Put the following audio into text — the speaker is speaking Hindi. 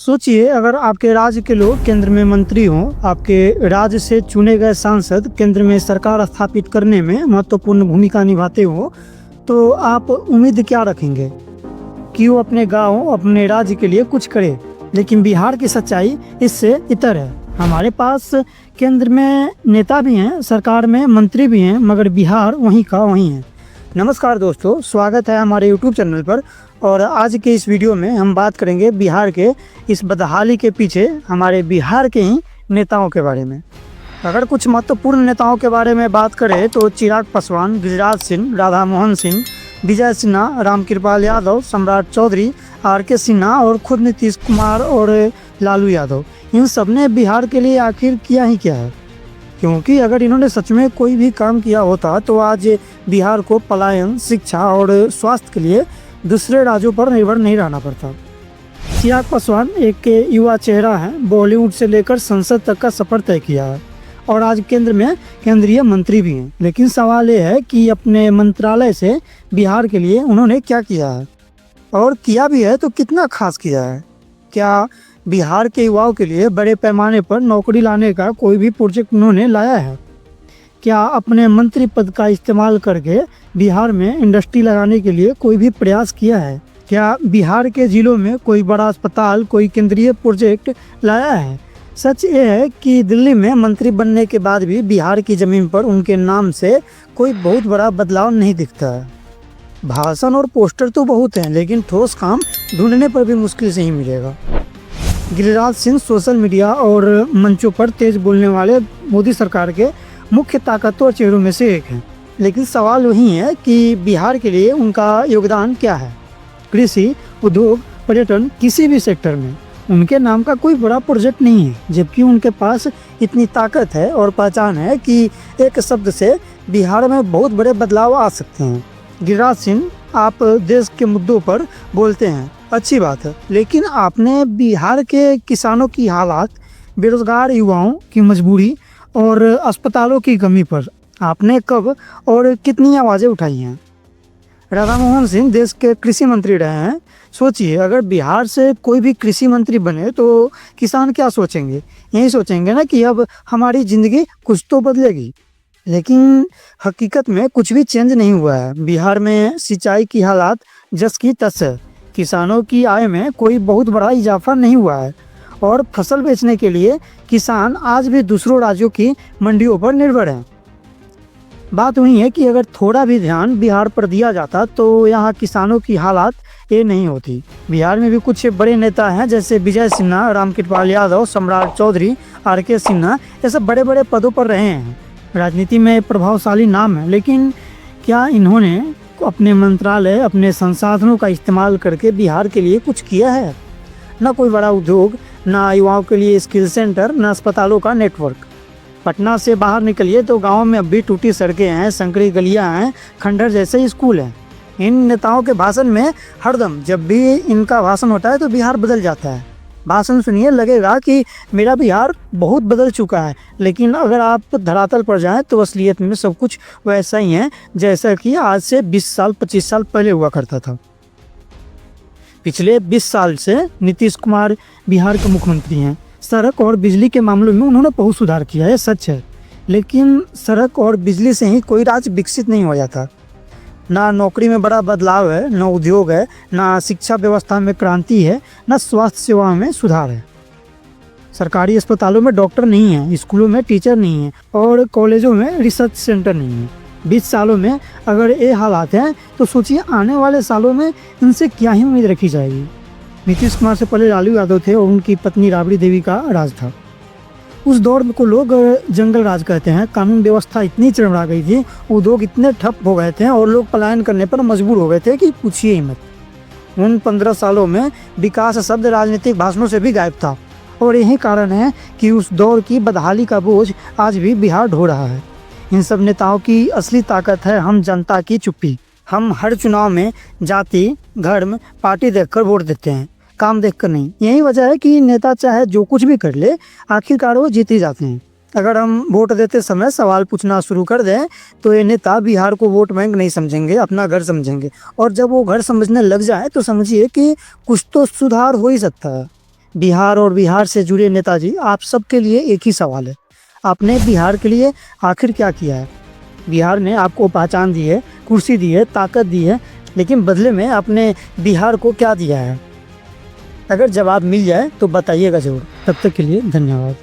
सोचिए, अगर आपके राज्य के लोग केंद्र में मंत्री हों, आपके राज्य से चुने गए सांसद केंद्र में सरकार स्थापित करने में महत्वपूर्ण भूमिका निभाते हो, तो आप उम्मीद क्या रखेंगे कि वो अपने गांव, अपने राज्य के लिए कुछ करे। लेकिन बिहार की सच्चाई इससे इतर है। हमारे पास केंद्र में नेता भी हैं, सरकार में मंत्री भी हैं, मगर बिहार वहीं का वहीं है। नमस्कार दोस्तों, स्वागत है हमारे यूट्यूब चैनल पर। और आज के इस वीडियो में हम बात करेंगे बिहार के इस बदहाली के पीछे हमारे बिहार के ही नेताओं के बारे में। अगर कुछ महत्वपूर्ण नेताओं के बारे में बात करें तो चिराग पासवान, गिरिराज सिंह, राधा मोहन सिंह, विजय सिन्हा, रामकृपाल यादव, सम्राट चौधरी, आर.के. सिन्हा और खुद नीतीश कुमार और लालू यादव, इन सब ने बिहार के लिए आखिर किया ही क्या है। क्योंकि अगर इन्होंने सच में कोई भी काम किया होता तो आज बिहार को पलायन, शिक्षा और स्वास्थ्य के लिए दूसरे राज्यों पर निर्भर नहीं रहना पड़ता। चिराग पासवान एक युवा चेहरा है, बॉलीवुड से लेकर संसद तक का सफर तय किया है और आज केंद्र में केंद्रीय मंत्री भी हैं। लेकिन सवाल ये है कि अपने मंत्रालय से बिहार के लिए उन्होंने क्या किया है, और किया भी है तो कितना खास किया है। क्या बिहार के युवाओं के लिए बड़े पैमाने पर नौकरी लाने का कोई भी प्रोजेक्ट उन्होंने लाया है? क्या अपने मंत्री पद का इस्तेमाल करके बिहार में इंडस्ट्री लगाने के लिए कोई भी प्रयास किया है? क्या बिहार के जिलों में कोई बड़ा अस्पताल, कोई केंद्रीय प्रोजेक्ट लाया है? सच ये है कि दिल्ली में मंत्री बनने के बाद भी बिहार की ज़मीन पर उनके नाम से कोई बहुत बड़ा बदलाव नहीं दिखता है। भाषण और पोस्टर तो बहुत हैं, लेकिन ठोस काम ढूंढने पर भी मुश्किल से ही मिलेगा। गिरिराज सिंह सोशल मीडिया और मंचों पर तेज बोलने वाले मोदी सरकार के मुख्य ताकतवर चेहरों में से एक हैं। लेकिन सवाल वही है कि बिहार के लिए उनका योगदान क्या है। कृषि, उद्योग, पर्यटन, किसी भी सेक्टर में उनके नाम का कोई बड़ा प्रोजेक्ट नहीं है, जबकि उनके पास इतनी ताकत है और पहचान है कि एक शब्द से बिहार में बहुत बड़े बदलाव आ सकते हैं। गिरिराज सिंह, आप देश के मुद्दों पर बोलते हैं, अच्छी बात है, लेकिन आपने बिहार के किसानों की हालात, बेरोजगार युवाओं की मजबूरी और अस्पतालों की कमी पर आपने कब और कितनी आवाज़ें उठाई हैं? राधा मोहन सिंह देश के कृषि मंत्री रहे हैं। सोचिए, अगर बिहार से कोई भी कृषि मंत्री बने तो किसान क्या सोचेंगे? यही सोचेंगे ना कि अब हमारी ज़िंदगी कुछ तो बदलेगी। लेकिन हकीकत में कुछ भी चेंज नहीं हुआ है। बिहार में सिंचाई की हालात जस की तस है। किसानों की आय में कोई बहुत बड़ा इजाफा नहीं हुआ है और फसल बेचने के लिए किसान आज भी दूसरों राज्यों की मंडियों पर निर्भर हैं। बात वही है कि अगर थोड़ा भी ध्यान बिहार पर दिया जाता तो यहाँ किसानों की हालात ये नहीं होती। बिहार में भी कुछ बड़े नेता हैं, जैसे विजय सिन्हा, रामकृपाल यादव, सम्राट चौधरी, आर.के. सिन्हा, ये सब बड़े बड़े पदों पर रहे हैं। राजनीति में प्रभावशाली नाम है, लेकिन क्या इन्होंने अपने मंत्रालय, अपने संसाधनों का इस्तेमाल करके बिहार के लिए कुछ किया है? ना कोई बड़ा उद्योग, ना युवाओं के लिए स्किल सेंटर, ना अस्पतालों का नेटवर्क। पटना से बाहर निकलिए तो गांव में अब भी टूटी सड़कें हैं, संकरी गलियां हैं, खंडहर जैसे स्कूल हैं। इन नेताओं के भाषण में हरदम जब भी इनका भाषण होता है तो बिहार बदल जाता है। भाषण सुनिए, लगेगा कि मेरा बिहार बहुत बदल चुका है, लेकिन अगर आप धरातल पर जाएं तो असलियत में सब कुछ वैसा ही है जैसा कि आज से 20 साल 25 साल पहले हुआ करता था। पिछले 20 साल से नीतीश कुमार बिहार के मुख्यमंत्री हैं। सड़क और बिजली के मामलों में उन्होंने बहुत सुधार किया है, सच है, लेकिन सड़क और बिजली से ही कोई राज्य विकसित नहीं हो जाता। ना नौकरी में बड़ा बदलाव है, ना उद्योग है, ना शिक्षा व्यवस्था में क्रांति है, ना स्वास्थ्य सेवा में सुधार है। सरकारी अस्पतालों में डॉक्टर नहीं है, स्कूलों में टीचर नहीं है और कॉलेजों में रिसर्च सेंटर नहीं है। 20 सालों में अगर ये हालात हैं तो सोचिए आने वाले सालों में इनसे क्या ही उम्मीद रखी जाएगी। नीतीश कुमार से पहले लालू यादव थे और उनकी पत्नी राबड़ी देवी का राज था। उस दौर को लोग जंगल राज कहते हैं। कानून व्यवस्था इतनी चरमरा गई थी, उद्योग इतने ठप हो गए थे और लोग पलायन करने पर मजबूर हो गए थे कि पूछिए ही मत। उन 15 सालों में विकास शब्द राजनीतिक भाषणों से भी गायब था और यही कारण है कि उस दौर की बदहाली का बोझ आज भी बिहार ढो रहा है। इन सब नेताओं की असली ताकत है हम जनता की चुप्पी। हम हर चुनाव में जाति, धर्म, पार्टी देखकर वोट देते हैं, काम देखकर नहीं। यही वजह है कि नेता चाहे जो कुछ भी कर ले, आखिरकार वो जीत ही जाते हैं। अगर हम वोट देते समय सवाल पूछना शुरू कर दें तो ये नेता बिहार को वोट बैंक नहीं समझेंगे, अपना घर समझेंगे। और जब वो घर समझने लग जाए तो समझिए कि कुछ तो सुधार हो ही सकता है। बिहार और बिहार से जुड़े नेताजी, आप सबके लिए एक ही सवाल है, आपने बिहार के लिए आखिर क्या किया है? बिहार ने आपको पहचान दी है, कुर्सी दी है, ताकत दी है, लेकिन बदले में आपने बिहार को क्या दिया है? अगर जवाब मिल जाए तो बताइएगा ज़रूर। तब तक के लिए धन्यवाद।